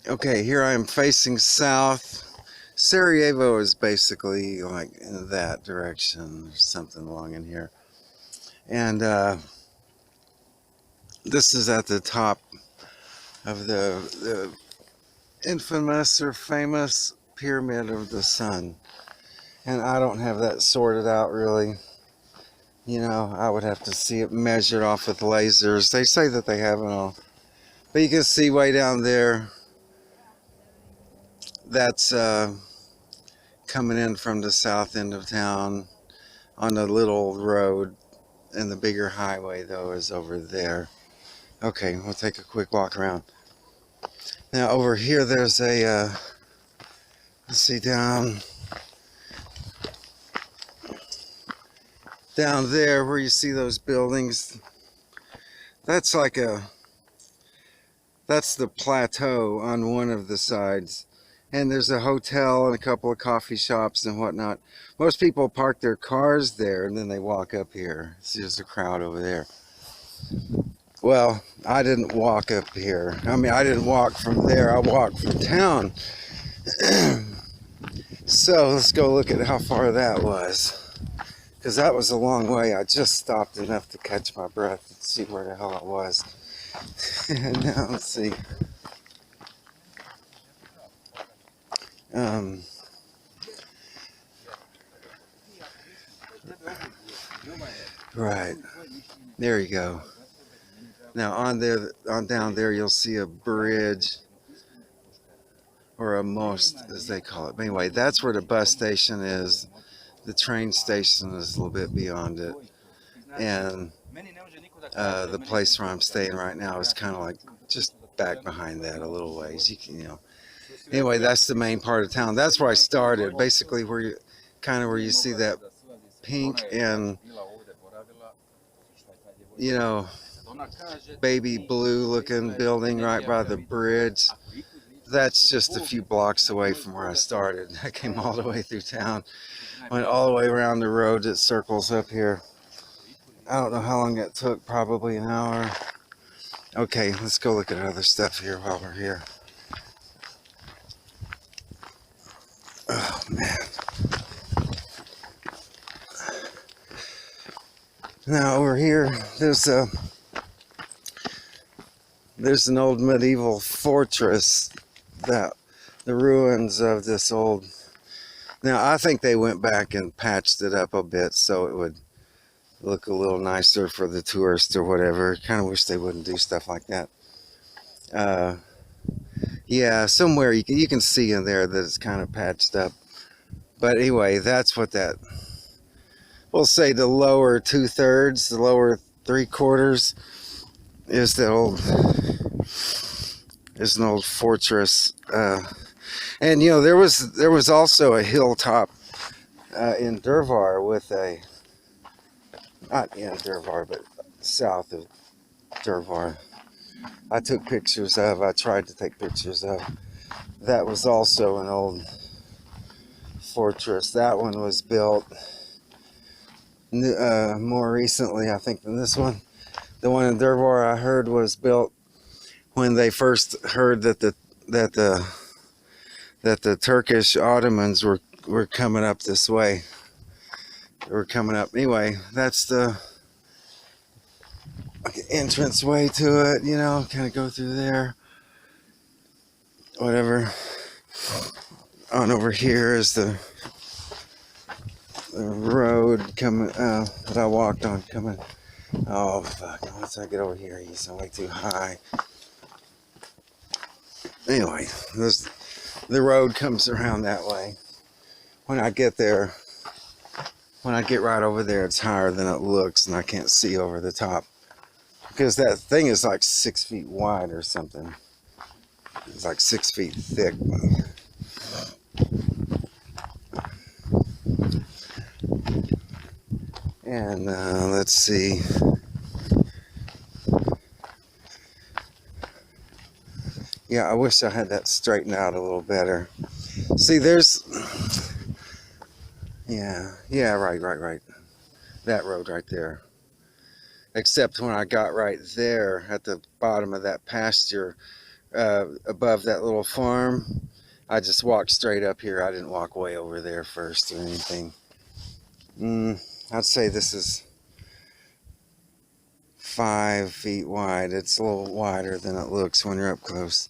Okay, here I am facing south. Sarajevo is basically like in that direction, or something along in here. And this is at the top of the infamous or famous Pyramid of the Sun. And I don't have that sorted out really. You know, I would have to see it measured off with lasers. They say that they have it all. But you can see way down there, that's coming in from the south end of town on a little road. And the bigger highway, though, is over there. Okay, we'll take a quick walk around. Now, over here, there's a, let's see, down there where you see those buildings, that's like that's the plateau on one of the sides. And there's a hotel and a couple of coffee shops and whatnot. Most people park their cars there and then they walk up here. See, there's a crowd over there. Well, I didn't walk up here. I mean, I didn't walk from there. I walked from town. So let's go look at how far that was. Because that was a long way. I just stopped enough to catch my breath and see where the hell I was. And now let's see. Um, right. There you go. Now on there, on down there, you'll see a bridge or a most, as they call it. But anyway, that's where the bus station is. The train station is a little bit beyond it, and the place where I'm staying right now is kind of like just back behind that a little ways. You can, you know. Anyway, that's the main part of town. That's where I started. Basically, where you kind of where you see that pink and you know baby blue looking building right by the bridge. That's just a few blocks away from where I started. I came all the way through town, went all the way around the road that circles up here. I don't know how long it took, probably an hour. Okay, let's go look at other stuff here while we're here. Oh man. Now over here, there's an old medieval fortress, that the ruins of this old. Now I think they went back and patched it up a bit so it would look a little nicer for the tourists or whatever. Kind of wish they wouldn't do stuff like that. Uh, yeah, somewhere you can see in there that it's kind of patched up. But anyway, that's what that. We'll say the lower 2/3, the lower 3/4 is the old. Is an old fortress, and you know there was also a hilltop in Dervar with a, not in Dervar but south of Dervar. I took pictures of. I tried to take pictures of. That was also an old fortress. That one was built more recently, I think, than this one. The one in Dervar I heard was built when they first heard that the Turkish Ottomans were coming up this way. They were coming up. Anyway, that's the entrance way to it. You know, kind of go through there. Whatever. On over here is the road coming that I walked on coming. Oh fuck! Once I get over here, he's way too high. Anyway, the road comes around that way. When I get there, when I get right over there, it's higher than it looks, and I can't see over the top because that thing is like 6 feet wide or something. It's like 6 feet thick. And let's see. Yeah, I wish I had that straightened out a little better. See, there's. Yeah, right. That road right there. Except when I got right there at the bottom of that pasture, above that little farm. I just walked straight up here. I didn't walk way over there first or anything. I'd say this is 5 feet wide. It's a little wider than it looks when you're up close.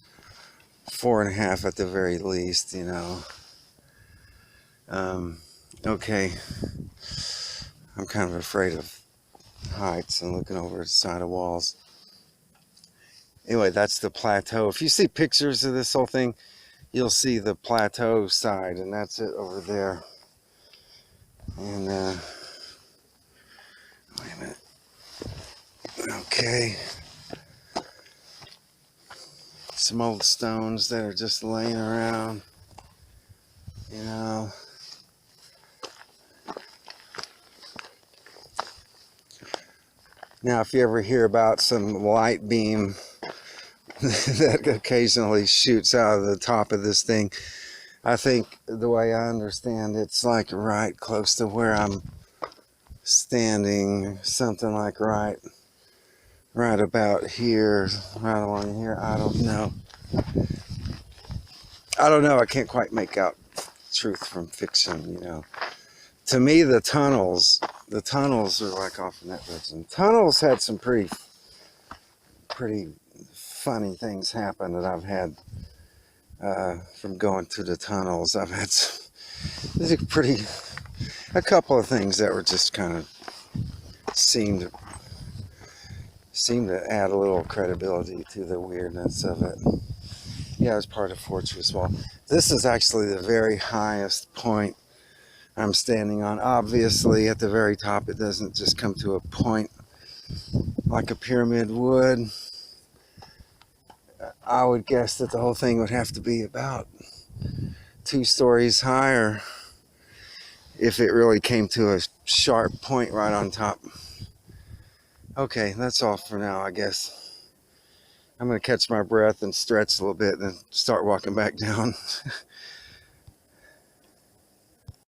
4.5 at the very least, you know. Okay. I'm kind of afraid of heights and looking over the side of walls. Anyway, that's the plateau. If you see pictures of this whole thing, you'll see the plateau side, and that's it over there. And wait a minute. Okay. Some old stones that are just laying around, you know. Now, if you ever hear about some light beam that occasionally shoots out of the top of this thing, I think the way I understand it's like right close to where I'm standing, something like right about here, right along here. I don't know. I can't quite make out truth from fiction, you know. To me, the tunnels are like off in that direction. Tunnels had some pretty funny things happen that I've had from going to the tunnels. I've had a couple of things that were just kind of seemed to add a little credibility to the weirdness of it. Yeah, it's part of Fortress Wall. This is actually the very highest point I'm standing on. Obviously, at the very top, it doesn't just come to a point like a pyramid would. I would guess that the whole thing would have to be about 2 stories higher if it really came to a sharp point right on top. Okay, that's all for now, I guess. I'm going to catch my breath and stretch a little bit and then start walking back down.